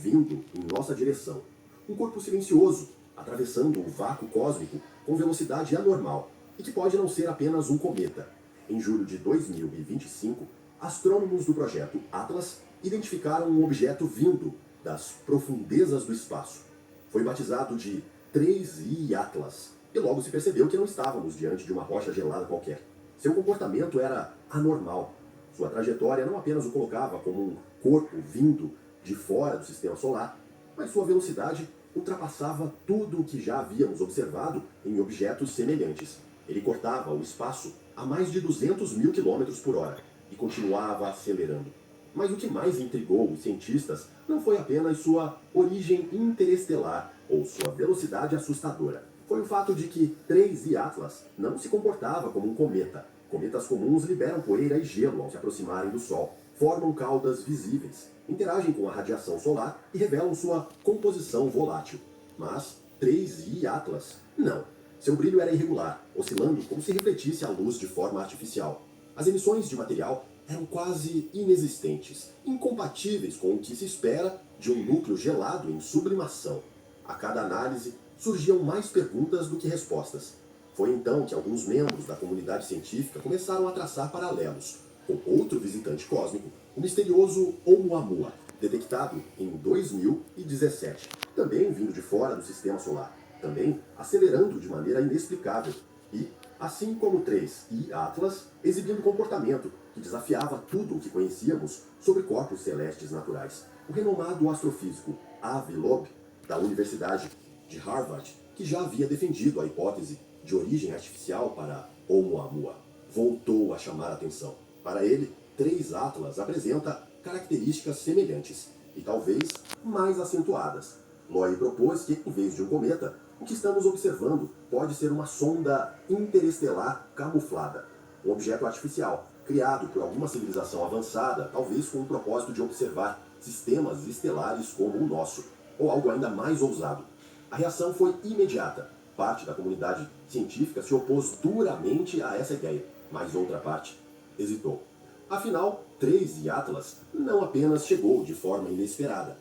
vindo em nossa direção. Um corpo silencioso, atravessando o vácuo cósmico com velocidade anormal, e que pode não ser apenas um cometa. Em julho de 2025, astrônomos do projeto Atlas identificaram um objeto vindo das profundezas do espaço. Foi batizado de 3I Atlas, e logo se percebeu que não estávamos diante de uma rocha gelada qualquer. Seu comportamento era anormal. Sua trajetória não apenas o colocava como um corpo vindo de fora do sistema solar, mas sua velocidade ultrapassava tudo o que já havíamos observado em objetos semelhantes. Ele cortava o espaço a mais de 200 mil quilômetros por hora e continuava acelerando. Mas o que mais intrigou os cientistas não foi apenas sua origem interestelar ou sua velocidade assustadora. Foi o fato de que 3I Atlas não se comportava como um cometa. Cometas comuns liberam poeira e gelo ao se aproximarem do Sol, formam caudas visíveis, interagem com a radiação solar e revelam sua composição volátil. Mas 3I Atlas, não. Seu brilho era irregular, oscilando como se refletisse a luz de forma artificial. As emissões de material eram quase inexistentes, incompatíveis com o que se espera de um núcleo gelado em sublimação. A cada análise, surgiam mais perguntas do que respostas. Foi então que alguns membros da comunidade científica começaram a traçar paralelos com outro visitante cósmico, o misterioso Oumuamua, detectado em 2017, também vindo de fora do sistema solar, também acelerando de maneira inexplicável e, assim como 3I Atlas, exibindo comportamento que desafiava tudo o que conhecíamos sobre corpos celestes naturais. O renomado astrofísico Avi Loeb, da Universidade de Harvard, que já havia defendido a hipótese de origem artificial para Oumuamua, voltou a chamar a atenção. Para ele, 3 Atlas apresenta características semelhantes e talvez mais acentuadas. Loy propôs que, em vez de um cometa, o que estamos observando pode ser uma sonda interestelar camuflada, um objeto artificial, criado por alguma civilização avançada, talvez com o propósito de observar sistemas estelares como o nosso, ou algo ainda mais ousado. A reação foi imediata. Parte da comunidade científica se opôs duramente a essa ideia, mas outra parte hesitou. Afinal, 3I Atlas não apenas chegou de forma inesperada.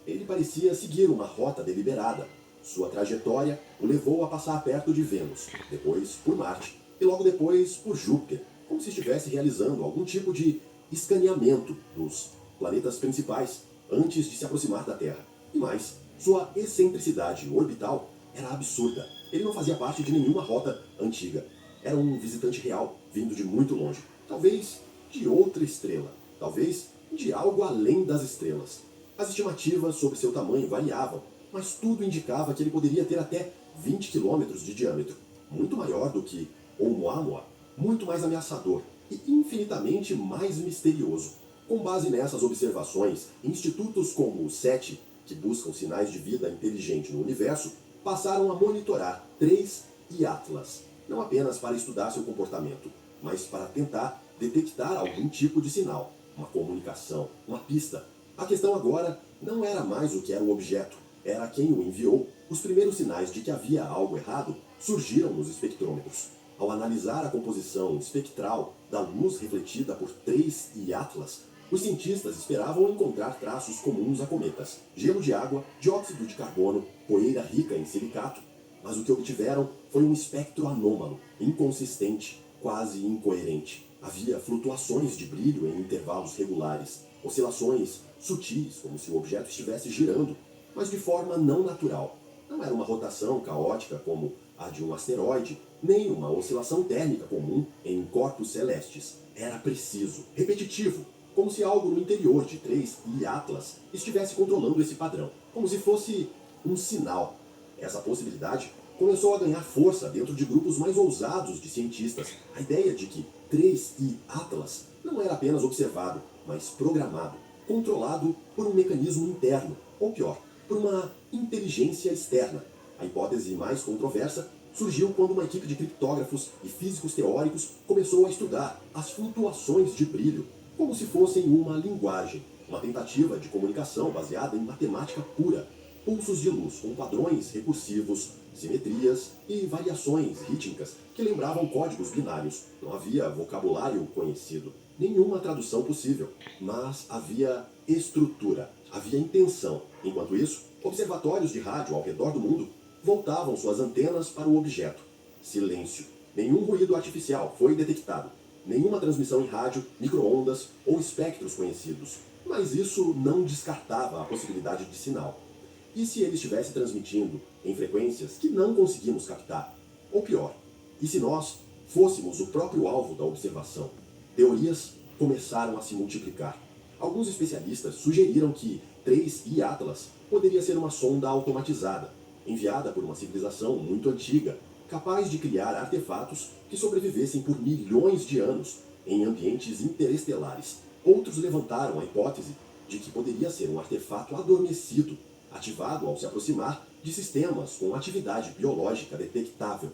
Ele parecia seguir uma rota deliberada. Sua trajetória o levou a passar perto de Vênus, depois por Marte e logo depois por Júpiter, como se estivesse realizando algum tipo de escaneamento dos planetas principais antes de se aproximar da Terra. E mais, sua excentricidade orbital era absurda. Ele não fazia parte de nenhuma rota antiga. Era um visitante real, vindo de muito longe. Talvez de outra estrela. Talvez de algo além das estrelas. As estimativas sobre seu tamanho variavam, mas tudo indicava que ele poderia ter até 20 quilômetros de diâmetro. Muito maior do que Oumuamua, muito mais ameaçador e infinitamente mais misterioso. Com base nessas observações, institutos como o SETI, que buscam sinais de vida inteligente no universo, passaram a monitorar 3I Atlas, não apenas para estudar seu comportamento, mas para tentar detectar algum tipo de sinal, uma comunicação, uma pista. A questão agora não era mais o que era o objeto, era quem o enviou. Os primeiros sinais de que havia algo errado surgiram nos espectrômetros. Ao analisar a composição espectral da luz refletida por 3I Atlas, os cientistas esperavam encontrar traços comuns a cometas, gelo de água, dióxido de carbono, poeira rica em silicato, mas o que obtiveram foi um espectro anômalo, inconsistente, quase incoerente. Havia flutuações de brilho em intervalos regulares, oscilações sutis, como se o objeto estivesse girando, mas de forma não natural. Não era uma rotação caótica como a de um asteroide, nem uma oscilação térmica comum em corpos celestes. Era preciso, repetitivo, como se algo no interior de 3I Atlas estivesse controlando esse padrão, como se fosse um sinal. Essa possibilidade começou a ganhar força dentro de grupos mais ousados de cientistas. A ideia de que 3I Atlas não era apenas observado, mas programado, controlado por um mecanismo interno, ou pior, por uma inteligência externa. A hipótese mais controversa surgiu quando uma equipe de criptógrafos e físicos teóricos começou a estudar as flutuações de brilho como se fossem uma linguagem, uma tentativa de comunicação baseada em matemática pura, pulsos de luz com padrões recursivos, simetrias e variações rítmicas que lembravam códigos binários. Não havia vocabulário conhecido, nenhuma tradução possível, mas havia estrutura. Havia intenção. Enquanto isso, observatórios de rádio ao redor do mundo voltavam suas antenas para o objeto. Silêncio. Nenhum ruído artificial foi detectado. Nenhuma transmissão em rádio, micro-ondas ou espectros conhecidos. Mas isso não descartava a possibilidade de sinal. E se ele estivesse transmitindo em frequências que não conseguimos captar? Ou pior, e se nós fôssemos o próprio alvo da observação? Teorias começaram a se multiplicar. Alguns especialistas sugeriram que 3I Atlas poderia ser uma sonda automatizada, enviada por uma civilização muito antiga, capaz de criar artefatos que sobrevivessem por milhões de anos em ambientes interestelares. Outros levantaram a hipótese de que poderia ser um artefato adormecido, ativado ao se aproximar de sistemas com atividade biológica detectável,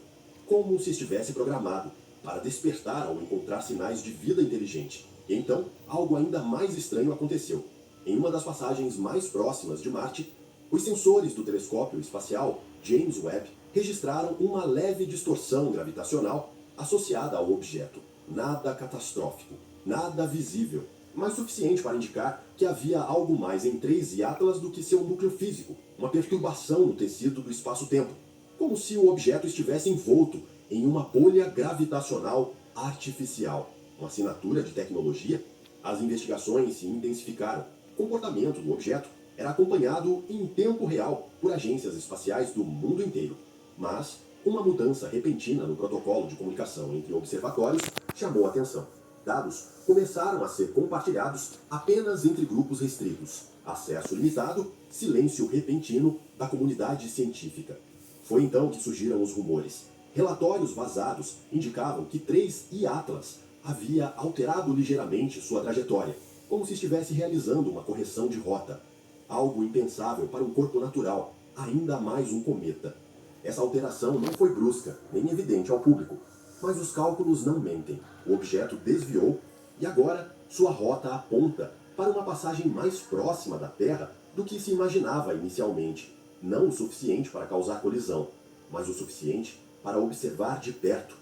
como se estivesse programado para despertar ao encontrar sinais de vida inteligente. E então, algo ainda mais estranho aconteceu. Em uma das passagens mais próximas de Marte, os sensores do telescópio espacial James Webb registraram uma leve distorção gravitacional associada ao objeto. Nada catastrófico, nada visível, mas suficiente para indicar que havia algo mais em 3I Atlas do que seu núcleo físico, uma perturbação no tecido do espaço-tempo, como se o objeto estivesse envolto em uma bolha gravitacional artificial. Uma assinatura de tecnologia? As investigações se intensificaram. O comportamento do objeto era acompanhado em tempo real por agências espaciais do mundo inteiro. Mas uma mudança repentina no protocolo de comunicação entre observatórios chamou a atenção. Dados começaram a ser compartilhados apenas entre grupos restritos. Acesso limitado, silêncio repentino da comunidade científica. Foi então que surgiram os rumores. Relatórios vazados indicavam que 3I Atlas havia alterado ligeiramente sua trajetória, como se estivesse realizando uma correção de rota. Algo impensável para um corpo natural, ainda mais um cometa. Essa alteração não foi brusca, nem evidente ao público, mas os cálculos não mentem. O objeto desviou e agora sua rota aponta para uma passagem mais próxima da Terra do que se imaginava inicialmente. Não o suficiente para causar colisão, mas o suficiente para observar de perto.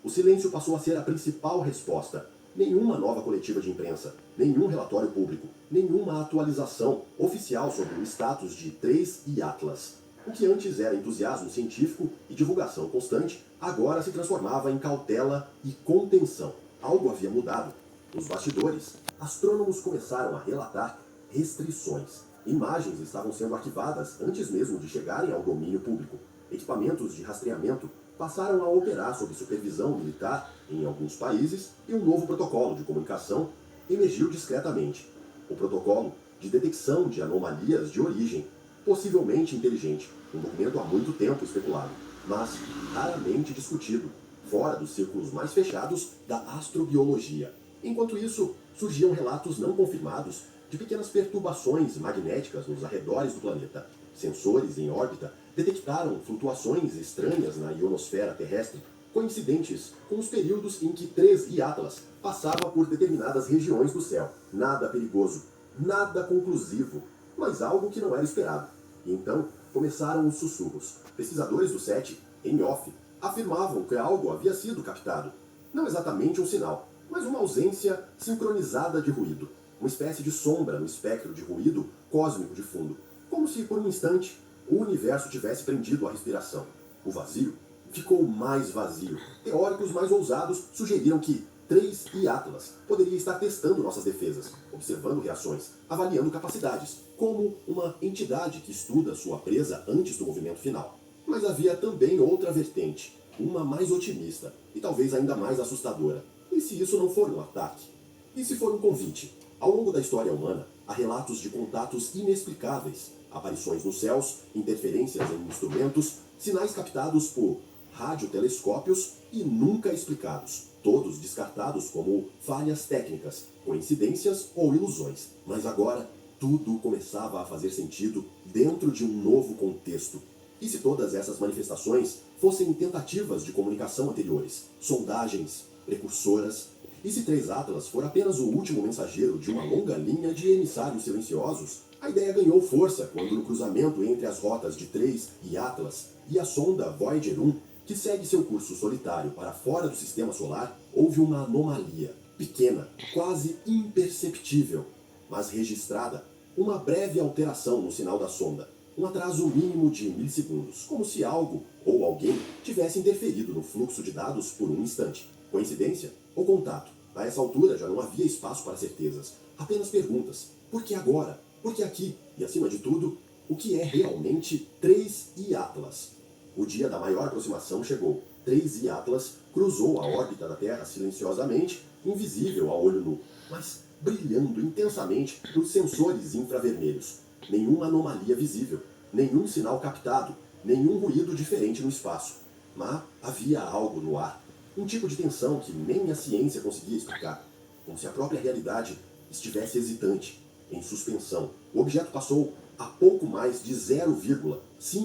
O silêncio passou a ser a principal resposta. Nenhuma nova coletiva de imprensa, nenhum relatório público, nenhuma atualização oficial sobre o status de 3I Atlas. O que antes era entusiasmo científico e divulgação constante, agora se transformava em cautela e contenção. Algo havia mudado. Nos bastidores, astrônomos começaram a relatar restrições. Imagens estavam sendo arquivadas antes mesmo de chegarem ao domínio público. Equipamentos de rastreamento passaram a operar sob supervisão militar em alguns países e um novo protocolo de comunicação emergiu discretamente. O protocolo de detecção de anomalias de origem, possivelmente inteligente, um documento há muito tempo especulado, mas raramente discutido, fora dos círculos mais fechados da astrobiologia. Enquanto isso, surgiam relatos não confirmados de pequenas perturbações magnéticas nos arredores do planeta. Sensores em órbita detectaram flutuações estranhas na ionosfera terrestre, coincidentes com os períodos em que 3I Atlas passava por determinadas regiões do céu. Nada perigoso, nada conclusivo, mas algo que não era esperado. E então começaram os sussurros. Pesquisadores do SETI, em off, afirmavam que algo havia sido captado. Não exatamente um sinal, mas uma ausência sincronizada de ruído. Uma espécie de sombra no espectro de ruído cósmico de fundo. Como se, por um instante, o universo tivesse prendido a respiração. O vazio ficou mais vazio. Teóricos mais ousados sugeriram que 3I Atlas poderia estar testando nossas defesas, observando reações, avaliando capacidades, como uma entidade que estuda sua presa antes do movimento final. Mas havia também outra vertente, uma mais otimista e talvez ainda mais assustadora. E se isso não for um ataque? E se for um convite? Ao longo da história humana, há relatos de contatos inexplicáveis, aparições nos céus, interferências em instrumentos, sinais captados por radiotelescópios e nunca explicados, todos descartados como falhas técnicas, coincidências ou ilusões. Mas agora, tudo começava a fazer sentido dentro de um novo contexto. E se todas essas manifestações fossem tentativas de comunicação anteriores, sondagens, precursoras? E se 3 Atlas for apenas o último mensageiro de uma longa linha de emissários silenciosos? A ideia ganhou força quando no cruzamento entre as rotas de 3 e Atlas e a sonda Voyager 1, que segue seu curso solitário para fora do sistema solar, houve uma anomalia, pequena, quase imperceptível, mas registrada Uma breve alteração no sinal da sonda, um atraso mínimo de milissegundos, como se algo ou alguém tivesse interferido no fluxo de dados por um instante. Coincidência ou contato? A essa altura já não havia espaço para certezas, apenas perguntas. Por que agora? Por que aqui? E acima de tudo, o que é realmente 3I Atlas? O dia da maior aproximação chegou. 3I Atlas cruzou a órbita da Terra silenciosamente, invisível a olho nu, mas brilhando intensamente nos sensores infravermelhos. Nenhuma anomalia visível, nenhum sinal captado, nenhum ruído diferente no espaço. Mas havia algo no ar, um tipo de tensão que nem a ciência conseguia explicar, como se a própria realidade estivesse hesitante, em suspensão. O objeto passou a pouco mais de 0,5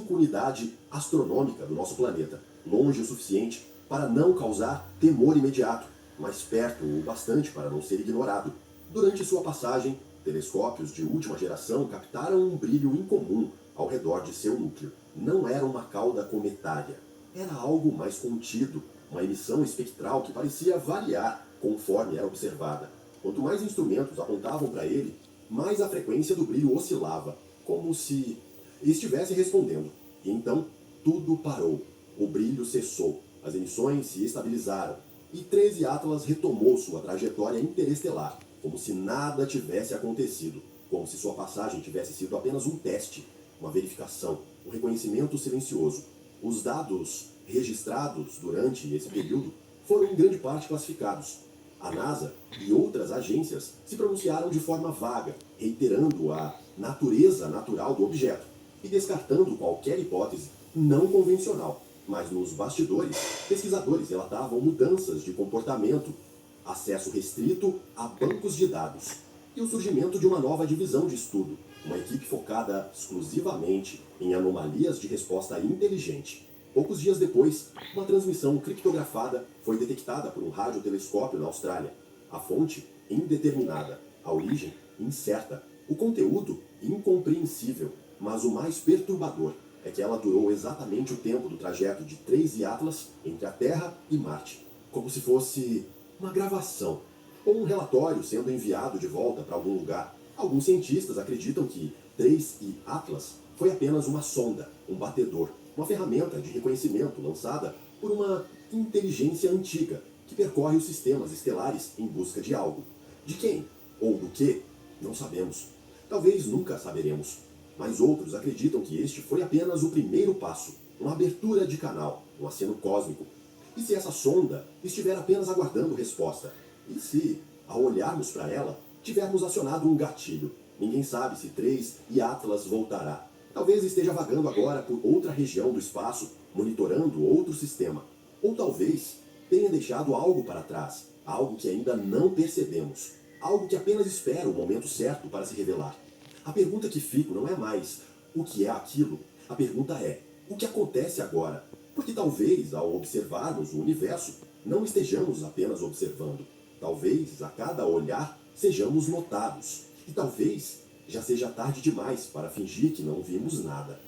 unidade astronômica do nosso planeta, longe o suficiente para não causar temor imediato, mas perto o bastante para não ser ignorado. Durante sua passagem, telescópios de última geração captaram um brilho incomum ao redor de seu núcleo. Não era uma cauda cometária, era algo mais contido, uma emissão espectral que parecia variar conforme era observada. Quanto mais instrumentos apontavam para ele, mais a frequência do brilho oscilava, como se estivesse respondendo. E então, tudo parou. O brilho cessou, as emissões se estabilizaram, e 13 Atlas retomou sua trajetória interestelar, como se nada tivesse acontecido, como se sua passagem tivesse sido apenas um teste, uma verificação, um reconhecimento silencioso. Os dados registrados durante esse período foram em grande parte classificados. A NASA e outras agências se pronunciaram de forma vaga, reiterando a natureza natural do objeto e descartando qualquer hipótese não convencional. Mas nos bastidores, pesquisadores relatavam mudanças de comportamento, acesso restrito a bancos de dados e o surgimento de uma nova divisão de estudo, uma equipe focada exclusivamente em anomalias de resposta inteligente. Poucos dias depois, uma transmissão criptografada foi detectada por um radiotelescópio na Austrália. A fonte, indeterminada, a origem, incerta, o conteúdo, incompreensível, mas o mais perturbador é que ela durou exatamente o tempo do trajeto de 3I Atlas entre a Terra e Marte, como se fosse uma gravação, ou um relatório sendo enviado de volta para algum lugar. Alguns cientistas acreditam que 3I Atlas foi apenas uma sonda, um batedor, uma ferramenta de reconhecimento lançada por uma inteligência antiga que percorre os sistemas estelares em busca de algo. De quem ou do que? Não sabemos. Talvez nunca saberemos. Mas outros acreditam que este foi apenas o primeiro passo, uma abertura de canal, um aceno cósmico. E se essa sonda estiver apenas aguardando resposta? E se, ao olharmos para ela, tivermos acionado um gatilho? Ninguém sabe se 3I Atlas voltará. Talvez esteja vagando agora por outra região do espaço, monitorando outro sistema. Ou talvez tenha deixado algo para trás, algo que ainda não percebemos, algo que apenas espera o momento certo para se revelar. A pergunta que fico não é mais o que é aquilo, a pergunta é o que acontece agora? Porque talvez, ao observarmos o universo, não estejamos apenas observando. Talvez, a cada olhar, sejamos notados. E talvez já seja tarde demais para fingir que não vimos nada.